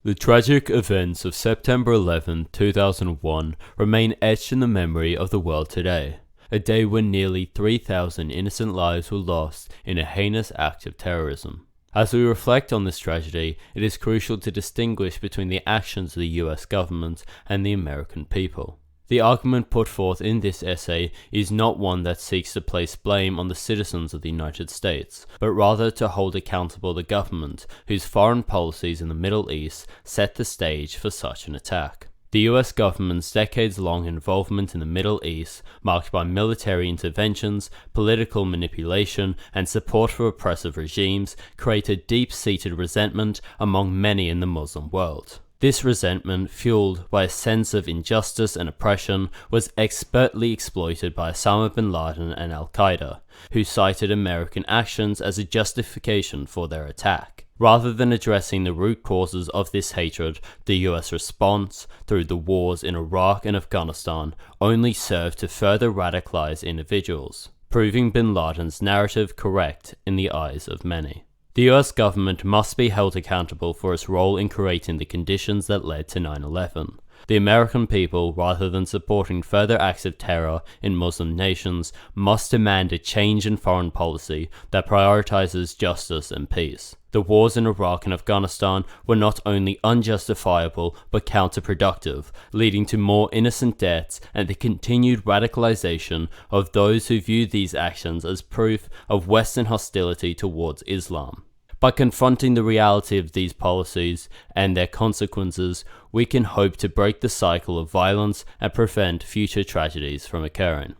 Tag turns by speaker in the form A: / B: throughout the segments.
A: The tragic events of September 11, 2001 remain etched in the memory of the world today, a day when nearly 3,000 innocent lives were lost in a heinous act of terrorism. As we reflect on this tragedy, it is crucial to distinguish between the actions of the US government and the American people. The argument put forth in this essay is not one that seeks to place blame on the citizens of the United States, but rather to hold accountable the government whose foreign policies in the Middle East set the stage for such an attack. The US government's decades-long involvement in the Middle East, marked by military interventions, political manipulation, and support for oppressive regimes, created deep-seated resentment among many in the Muslim world. This resentment, fueled by a sense of injustice and oppression, was expertly exploited by Osama bin Laden and al-Qaeda, who cited American actions as a justification for their attack. Rather than addressing the root causes of this hatred, the US response, through the wars in Iraq and Afghanistan, only served to further radicalize individuals, proving bin Laden's narrative correct in the eyes of many. The US government must be held accountable for its role in creating the conditions that led to 9/11. The American people, rather than supporting further acts of terror in Muslim nations, must demand a change in foreign policy that prioritizes justice and peace. The wars in Iraq and Afghanistan were not only unjustifiable but counterproductive, leading to more innocent deaths and the continued radicalization of those who view these actions as proof of Western hostility towards Islam. By confronting the reality of these policies and their consequences, we can hope to break the cycle of violence and prevent future tragedies from occurring.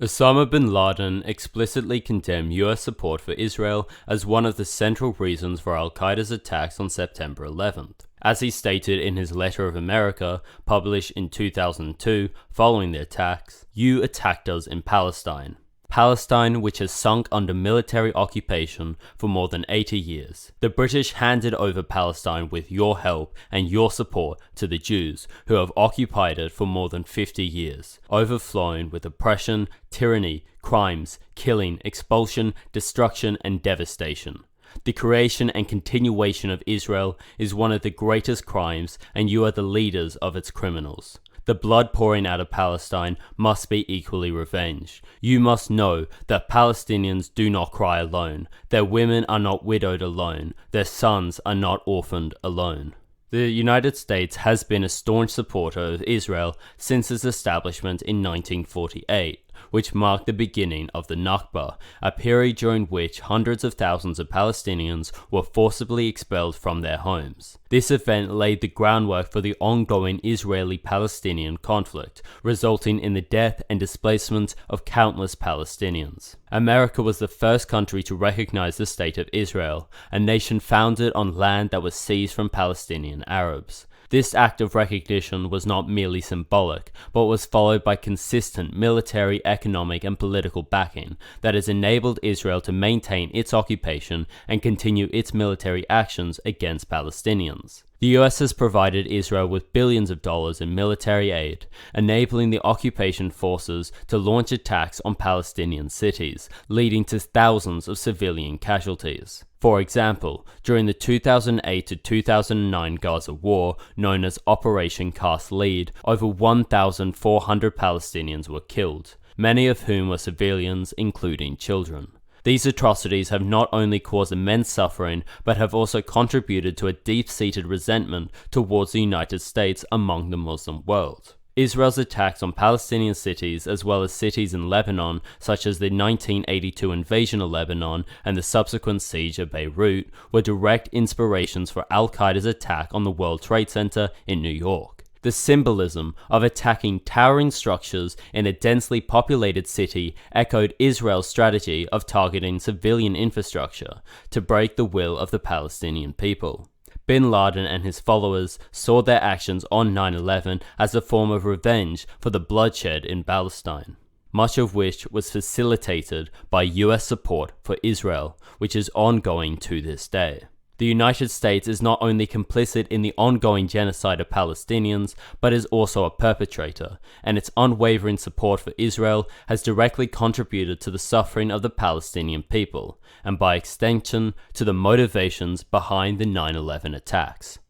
A: Osama bin Laden explicitly condemned US support for Israel as one of the central reasons for al-Qaeda's attacks on September 11th. As he stated in his Letter of America, published in 2002 following the attacks, "You attacked us in Palestine. Palestine, which has sunk under military occupation for more than 80 years. The British handed over Palestine with your help and your support to the Jews, who have occupied it for more than 50 years, overflowing with oppression, tyranny, crimes, killing, expulsion, destruction, and devastation. The creation and continuation of Israel is one of the greatest crimes, and you are the leaders of its criminals. The blood pouring out of Palestine must be equally revenged. You must know that Palestinians do not cry alone. Their women are not widowed alone. Their sons are not orphaned alone." The United States has been a staunch supporter of Israel since its establishment in 1948, which marked the beginning of the Nakba, a period during which hundreds of thousands of Palestinians were forcibly expelled from their homes. This event laid the groundwork for the ongoing Israeli-Palestinian conflict, resulting in the death and displacement of countless Palestinians. America was the first country to recognize the State of Israel, a nation founded on land that was seized from Palestinian Arabs. This act of recognition was not merely symbolic, but was followed by consistent military, economic, and political backing that has enabled Israel to maintain its occupation and continue its military actions against Palestinians. The US has provided Israel with billions of dollars in military aid, enabling the occupation forces to launch attacks on Palestinian cities, leading to thousands of civilian casualties. For example, during the 2008 to 2009 Gaza War, known as Operation Cast Lead, over 1,400 Palestinians were killed, many of whom were civilians, including children. These atrocities have not only caused immense suffering, but have also contributed to a deep-seated resentment towards the United States among the Muslim world. Israel's attacks on Palestinian cities, as well as cities in Lebanon, such as the 1982 invasion of Lebanon and the subsequent siege of Beirut, were direct inspirations for al-Qaeda's attack on the World Trade Center in New York. The symbolism of attacking towering structures in a densely populated city echoed Israel's strategy of targeting civilian infrastructure to break the will of the Palestinian people. Bin Laden and his followers saw their actions on 9/11 as a form of revenge for the bloodshed in Palestine, much of which was facilitated by US support for Israel, which is ongoing to this day. The United States is not only complicit in the ongoing genocide of Palestinians, but is also a perpetrator, and its unwavering support for Israel has directly contributed to the suffering of the Palestinian people, and by extension to the motivations behind the 9/11 attacks.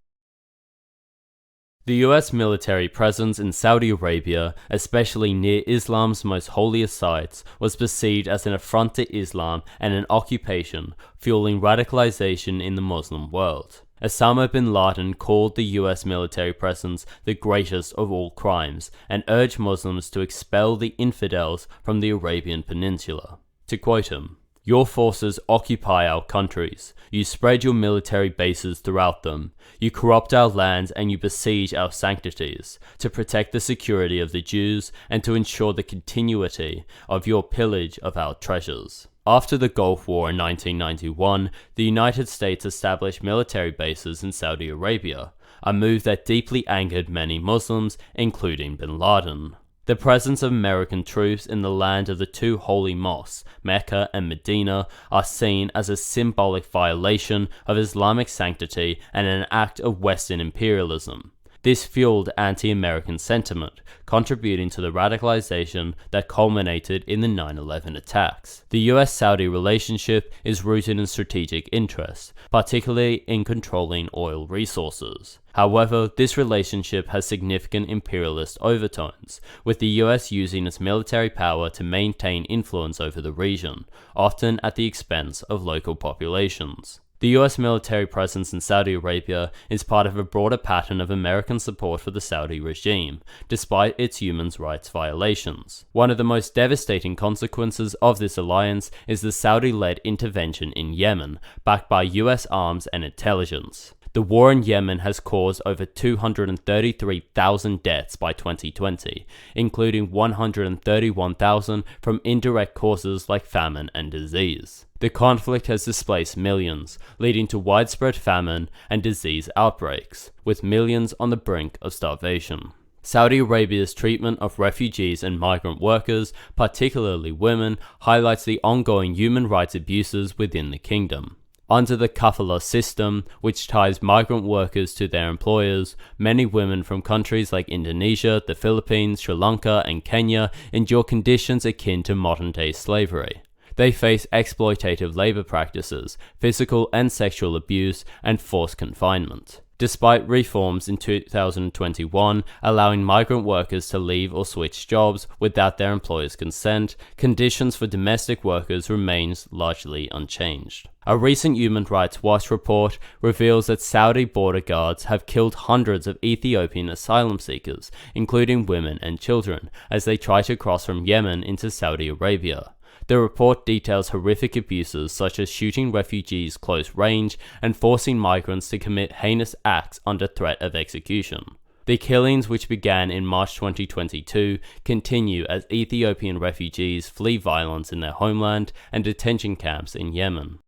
A: The US military presence in Saudi Arabia, especially near Islam's most holiest sites, was perceived as an affront to Islam and an occupation, fueling radicalization in the Muslim world. Osama bin Laden called the US military presence the greatest of all crimes and urged Muslims to expel the infidels from the Arabian Peninsula. To quote him, "Your forces occupy our countries. You spread your military bases throughout them. You corrupt our lands and you besiege our sanctities to protect the security of the Jews and to ensure the continuity of your pillage of our treasures." After the Gulf War in 1991, the United States established military bases in Saudi Arabia, a move that deeply angered many Muslims, including bin Laden. The presence of American troops in the land of the two holy mosques, Mecca and Medina, are seen as a symbolic violation of Islamic sanctity and an act of Western imperialism. This fueled anti-American sentiment, contributing to the radicalization that culminated in the 9/11 attacks. The US-Saudi relationship is rooted in strategic interests, particularly in controlling oil resources. However, this relationship has significant imperialist overtones, with the US using its military power to maintain influence over the region, often at the expense of local populations. The US military presence in Saudi Arabia is part of a broader pattern of American support for the Saudi regime, despite its human rights violations. One of the most devastating consequences of this alliance is the Saudi-led intervention in Yemen, backed by US arms and intelligence. The war in Yemen has caused over 233,000 deaths by 2020, including 131,000 from indirect causes like famine and disease. The conflict has displaced millions, leading to widespread famine and disease outbreaks, with millions on the brink of starvation. Saudi Arabia's treatment of refugees and migrant workers, particularly women, highlights the ongoing human rights abuses within the kingdom. Under the kafala system, which ties migrant workers to their employers, many women from countries like Indonesia, the Philippines, Sri Lanka, and Kenya endure conditions akin to modern-day slavery. They face exploitative labor practices, physical and sexual abuse, and forced confinement. Despite reforms in 2021 allowing migrant workers to leave or switch jobs without their employer's consent, conditions for domestic workers remains largely unchanged. A recent Human Rights Watch report reveals that Saudi border guards have killed hundreds of Ethiopian asylum seekers, including women and children, as they try to cross from Yemen into Saudi Arabia. The report details horrific abuses such as shooting refugees close range and forcing migrants to commit heinous acts under threat of execution. The killings, which began in March 2022, continue as Ethiopian refugees flee violence in their homeland and detention camps in Yemen.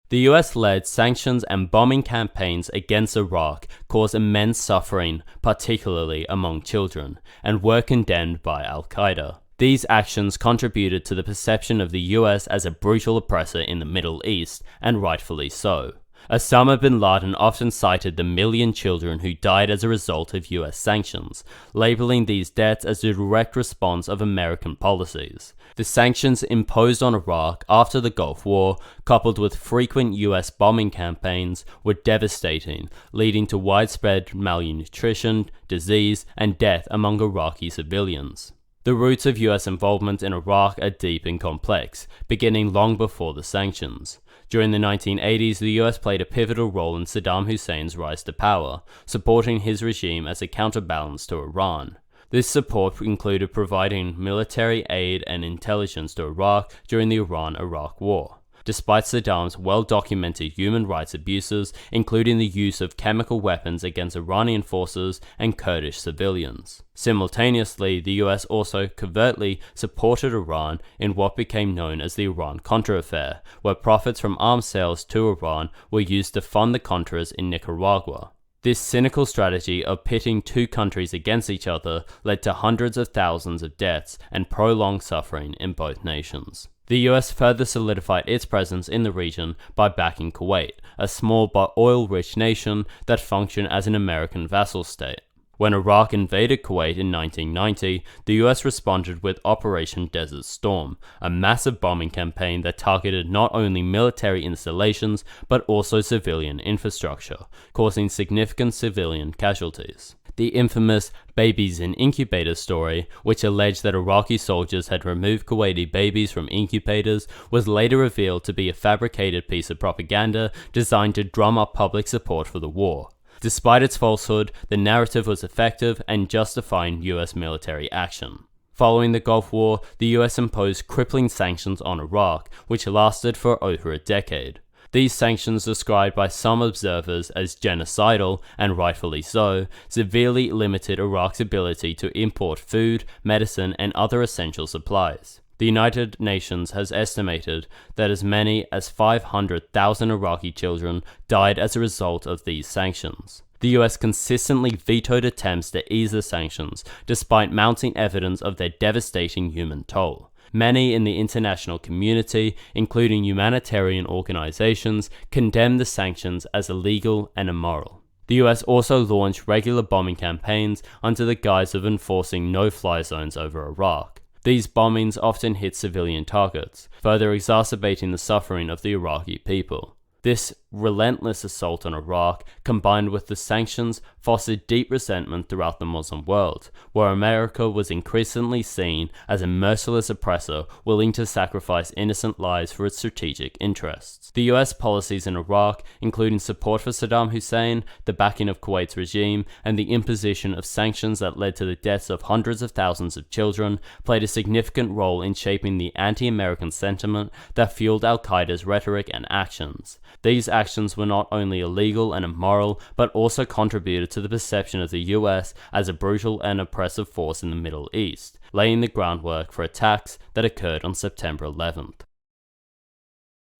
A: The US-led sanctions and bombing campaigns against Iraq caused immense suffering, particularly among children, and were condemned by al-Qaeda. These actions contributed to the perception of the US as a brutal oppressor in the Middle East, and rightfully so. Osama bin Laden often cited the million children who died as a result of US sanctions, labeling these deaths as a direct response of American policies. The sanctions imposed on Iraq after the Gulf War, coupled with frequent US bombing campaigns, were devastating, leading to widespread malnutrition, disease, and death among Iraqi civilians. The roots of US involvement in Iraq are deep and complex, beginning long before the sanctions. During the 1980s, the US played a pivotal role in Saddam Hussein's rise to power, supporting his regime as a counterbalance to Iran. This support included providing military aid and intelligence to Iraq during the Iran-Iraq War. Despite Saddam's well-documented human rights abuses, including the use of chemical weapons against Iranian forces and Kurdish civilians. Simultaneously, the US also covertly supported Iran in what became known as the Iran-Contra affair, where profits from arms sales to Iran were used to fund the Contras in Nicaragua. This cynical strategy of pitting two countries against each other led to hundreds of thousands of deaths and prolonged suffering in both nations. The US further solidified its presence in the region by backing Kuwait, a small but oil-rich nation that functioned as an American vassal state. When Iraq invaded Kuwait in 1990, the US responded with Operation Desert Storm, a massive bombing campaign that targeted not only military installations but also civilian infrastructure, causing significant civilian casualties. The infamous babies in incubators story, which alleged that Iraqi soldiers had removed Kuwaiti babies from incubators, was later revealed to be a fabricated piece of propaganda designed to drum up public support for the war. Despite its falsehood, the narrative was effective and justifying US military action. Following the Gulf War, the US imposed crippling sanctions on Iraq, which lasted for over a decade. These sanctions, described by some observers as genocidal, and rightfully so, severely limited Iraq's ability to import food, medicine, and other essential supplies. The United Nations has estimated that as many as 500,000 Iraqi children died as a result of these sanctions. The US consistently vetoed attempts to ease the sanctions, despite mounting evidence of their devastating human toll. Many in the international community, including humanitarian organizations, condemned the sanctions as illegal and immoral. The US also launched regular bombing campaigns under the guise of enforcing no-fly zones over Iraq. These bombings often hit civilian targets, further exacerbating the suffering of the Iraqi people. This relentless assault on Iraq, combined with the sanctions, fostered deep resentment throughout the Muslim world, where America was increasingly seen as a merciless oppressor willing to sacrifice innocent lives for its strategic interests. The US policies in Iraq, including support for Saddam Hussein, the backing of Kuwait's regime, and the imposition of sanctions that led to the deaths of hundreds of thousands of children, played a significant role in shaping the anti-American sentiment that fueled al-Qaeda's rhetoric and actions. These actions were not only illegal and immoral, but also contributed to the perception of the US as a brutal and oppressive force in the Middle East, laying the groundwork for attacks that occurred on September 11th.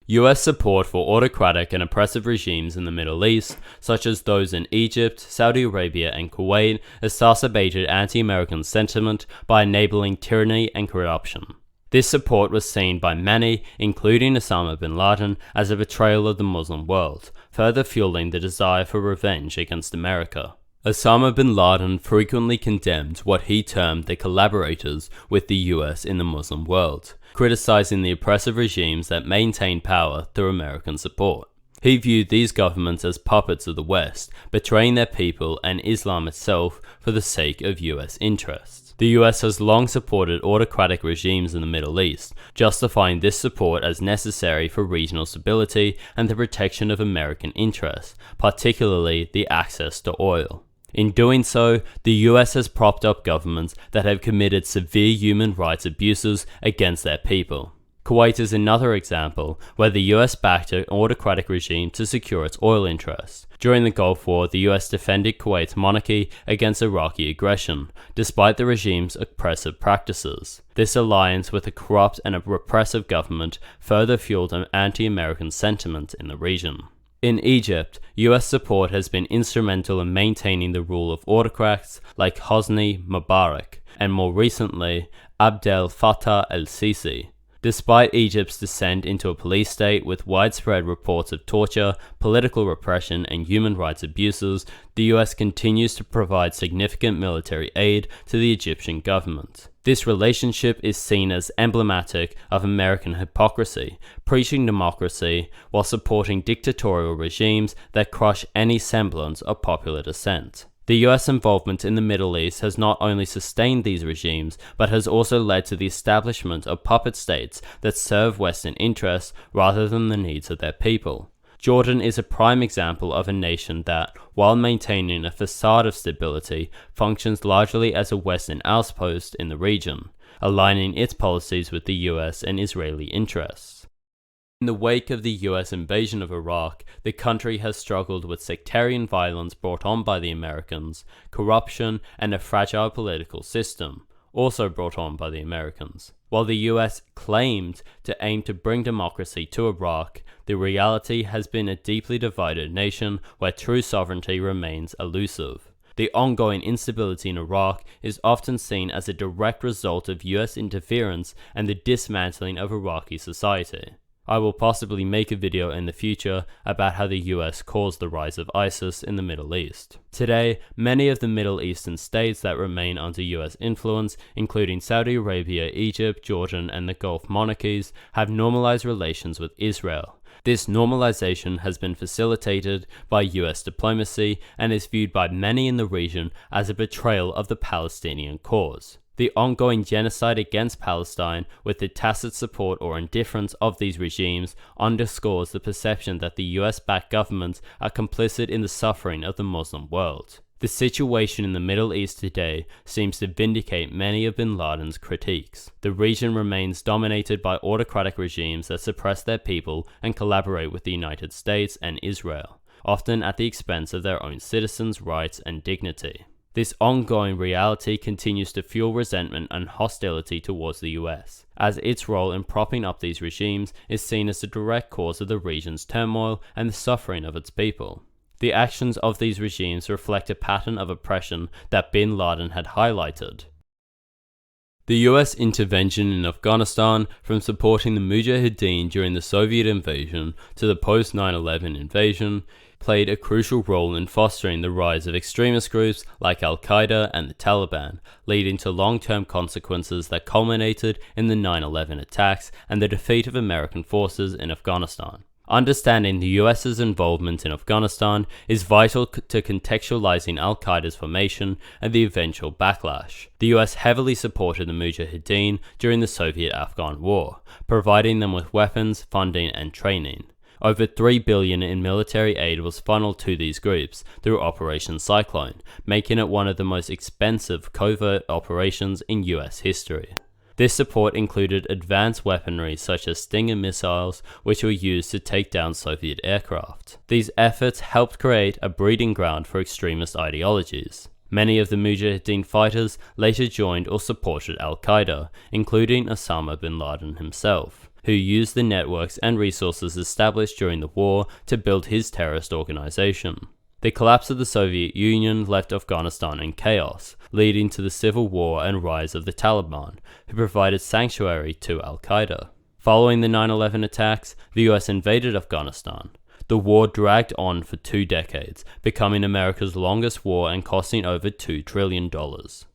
A: US support for autocratic and oppressive regimes in the Middle East, such as those in Egypt, Saudi Arabia, and Kuwait, exacerbated anti-American sentiment by enabling tyranny and corruption. This support was seen by many, including Osama bin Laden, as a betrayal of the Muslim world, further fueling the desire for revenge against America. Osama bin Laden frequently condemned what he termed the collaborators with the US in the Muslim world, criticizing the oppressive regimes that maintained power through American support. He viewed these governments as puppets of the West, betraying their people and Islam itself for the sake of US interests. The US has long supported autocratic regimes in the Middle East, justifying this support as necessary for regional stability and the protection of American interests, particularly the access to oil. In doing so, the US has propped up governments that have committed severe human rights abuses against their people. Kuwait is another example, where the US backed an autocratic regime to secure its oil interests. During the Gulf War, the US defended Kuwait's monarchy against Iraqi aggression, despite the regime's oppressive practices. This alliance with a corrupt and a repressive government further fueled an anti-American sentiment in the region. In Egypt, US support has been instrumental in maintaining the rule of autocrats like Hosni Mubarak, and more recently, Abdel Fattah el-Sisi. Despite Egypt's descent into a police state with widespread reports of torture, political repression, and human rights abuses, the US continues to provide significant military aid to the Egyptian government. This relationship is seen as emblematic of American hypocrisy, preaching democracy while supporting dictatorial regimes that crush any semblance of popular dissent. The US involvement in the Middle East has not only sustained these regimes, but has also led to the establishment of puppet states that serve Western interests rather than the needs of their people. Jordan is a prime example of a nation that, while maintaining a facade of stability, functions largely as a Western outpost in the region, aligning its policies with the US and Israeli interests. In the wake of the US invasion of Iraq, the country has struggled with sectarian violence brought on by the Americans, corruption, and a fragile political system, also brought on by the Americans. While the US claimed to aim to bring democracy to Iraq, the reality has been a deeply divided nation where true sovereignty remains elusive. The ongoing instability in Iraq is often seen as a direct result of US interference and the dismantling of Iraqi society. I will possibly make a video in the future about how the US caused the rise of ISIS in the Middle East. Today, many of the Middle Eastern states that remain under US influence, including Saudi Arabia, Egypt, Jordan, and the Gulf monarchies, have normalized relations with Israel. This normalization has been facilitated by US diplomacy and is viewed by many in the region as a betrayal of the Palestinian cause. The ongoing genocide against Palestine, with the tacit support or indifference of these regimes, underscores the perception that the US-backed governments are complicit in the suffering of the Muslim world. The situation in the Middle East today seems to vindicate many of bin Laden's critiques. The region remains dominated by autocratic regimes that suppress their people and collaborate with the United States and Israel, often at the expense of their own citizens' rights and dignity. This ongoing reality continues to fuel resentment and hostility towards the US, as its role in propping up these regimes is seen as the direct cause of the region's turmoil and the suffering of its people. The actions of these regimes reflect a pattern of oppression that bin Laden had highlighted. The US intervention in Afghanistan, from supporting the Mujahideen during the Soviet invasion to the post-9/11 invasion, played a crucial role in fostering the rise of extremist groups like al-Qaeda and the Taliban, leading to long-term consequences that culminated in the 9/11 attacks and the defeat of American forces in Afghanistan. Understanding the US's involvement in Afghanistan is vital to contextualizing al-Qaeda's formation and the eventual backlash. The US heavily supported the Mujahideen during the Soviet-Afghan War, providing them with weapons, funding, and training. Over $3 billion in military aid was funneled to these groups through Operation Cyclone, making it one of the most expensive covert operations in US history. This support included advanced weaponry such as Stinger missiles, which were used to take down Soviet aircraft. These efforts helped create a breeding ground for extremist ideologies. Many of the Mujahideen fighters later joined or supported al-Qaeda, including Osama bin Laden himself, who used the networks and resources established during the war to build his terrorist organization. The collapse of the Soviet Union left Afghanistan in chaos, leading to the civil war and rise of the Taliban, who provided sanctuary to al-Qaeda. Following the 9/11 attacks, the US invaded Afghanistan. The war dragged on for 2 decades, becoming America's longest war and costing over $2 trillion.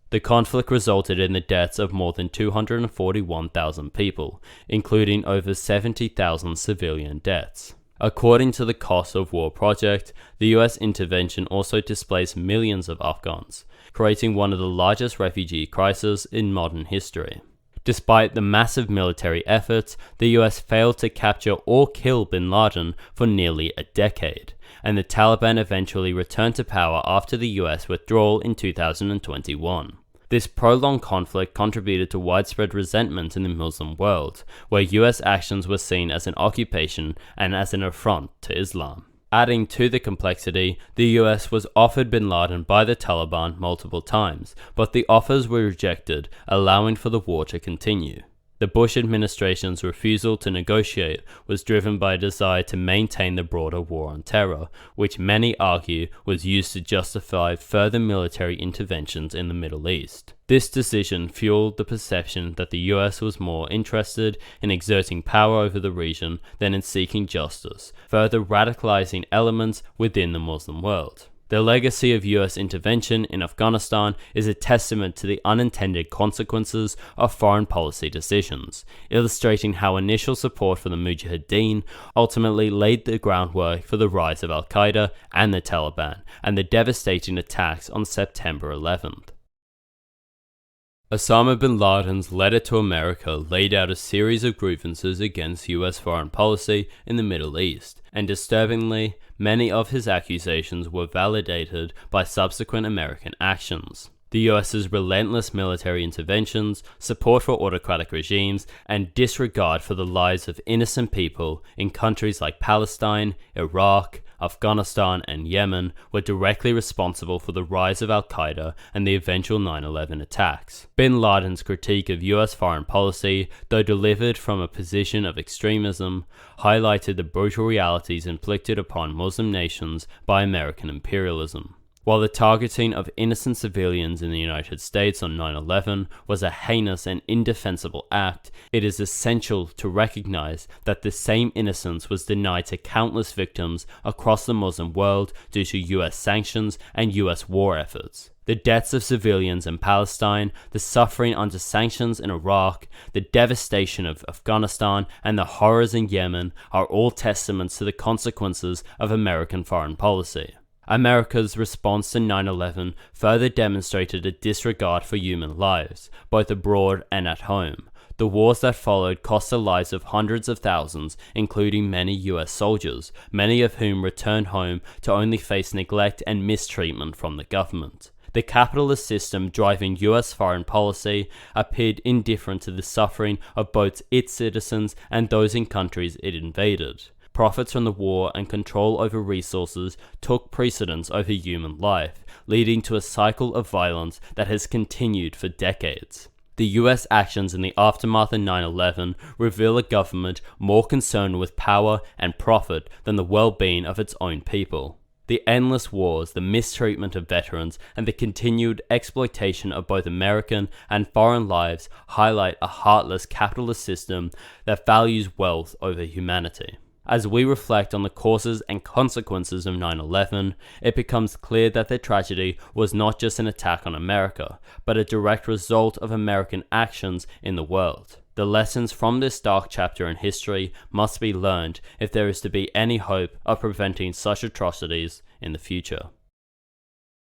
A: The conflict resulted in the deaths of more than 241,000 people, including over 70,000 civilian deaths. According to the Cost of War Project, the US intervention also displaced millions of Afghans, creating one of the largest refugee crises in modern history. Despite the massive military efforts, the US failed to capture or kill bin Laden for nearly a decade, and the Taliban eventually returned to power after the US withdrawal in 2021. This prolonged conflict contributed to widespread resentment in the Muslim world, where US actions were seen as an occupation and as an affront to Islam. Adding to the complexity, the US was offered bin Laden by the Taliban multiple times, but the offers were rejected, allowing for the war to continue. The Bush administration's refusal to negotiate was driven by a desire to maintain the broader war on terror, which many argue was used to justify further military interventions in the Middle East. This decision fueled the perception that the US was more interested in exerting power over the region than in seeking justice, further radicalizing elements within the Muslim world. The legacy of US intervention in Afghanistan is a testament to the unintended consequences of foreign policy decisions, illustrating how initial support for the Mujahideen ultimately laid the groundwork for the rise of al-Qaeda and the Taliban, and the devastating attacks on September 11th. Osama bin Laden's letter to America laid out a series of grievances against US foreign policy in the Middle East, and disturbingly, many of his accusations were validated by subsequent American actions. The US's relentless military interventions, support for autocratic regimes, and disregard for the lives of innocent people in countries like Palestine, Iraq, Afghanistan, and Yemen were directly responsible for the rise of al-Qaeda and the eventual 9/11 attacks. Bin Laden's critique of US foreign policy, though delivered from a position of extremism, highlighted the brutal realities inflicted upon Muslim nations by American imperialism. While the targeting of innocent civilians in the United States on 9/11 was a heinous and indefensible act, it is essential to recognize that the same innocence was denied to countless victims across the Muslim world due to US sanctions and US war efforts. The deaths of civilians in Palestine, the suffering under sanctions in Iraq, the devastation of Afghanistan, and the horrors in Yemen are all testaments to the consequences of American foreign policy. America's response to 9/11 further demonstrated a disregard for human lives, both abroad and at home. The wars that followed cost the lives of hundreds of thousands, including many US soldiers, many of whom returned home to only face neglect and mistreatment from the government. The capitalist system driving US foreign policy appeared indifferent to the suffering of both its citizens and those in countries it invaded. Profits from the war and control over resources took precedence over human life, leading to a cycle of violence that has continued for decades. The US actions in the aftermath of 9/11 reveal a government more concerned with power and profit than the well-being of its own people. The endless wars, the mistreatment of veterans, and the continued exploitation of both American and foreign lives highlight a heartless capitalist system that values wealth over humanity. As we reflect on the causes and consequences of 9/11, it becomes clear that the tragedy was not just an attack on America, but a direct result of American actions in the world. The lessons from this dark chapter in history must be learned if there is to be any hope of preventing such atrocities in the future.